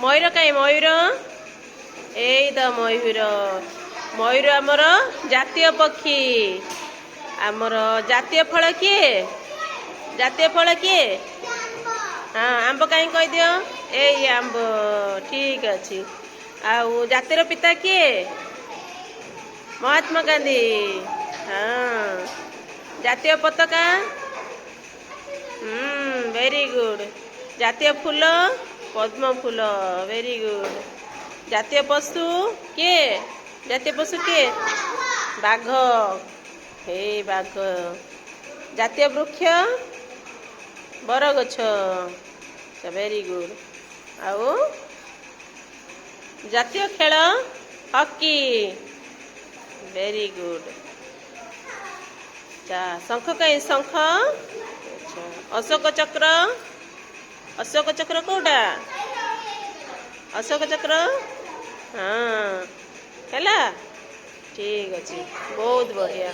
मयूर कहीं मयूर एई द मयूर मयूर आमर जातीय पक्षी आमर जातीय फल किए जातीय फल किए हाँ आंब कहीं कह दियो ए आंब ठीक अच्छे आउ जातिर पिता किए महात्मा गांधी हाँ जातीय पताका वेरी गुड जातीय फूल पद्म फूल वेरी गुड जातीय पशु किए जातीय पशु किए बाघ हे बाघ जातीय वृक्ष बरगछ वेरी गुड आउ जातीय खेल हॉकी वेरी गुड शंख कहीं शंख अशोक चक्र कोटा अशोक चक्र हाँ है ठीक अच्छे बहुत बढ़िया।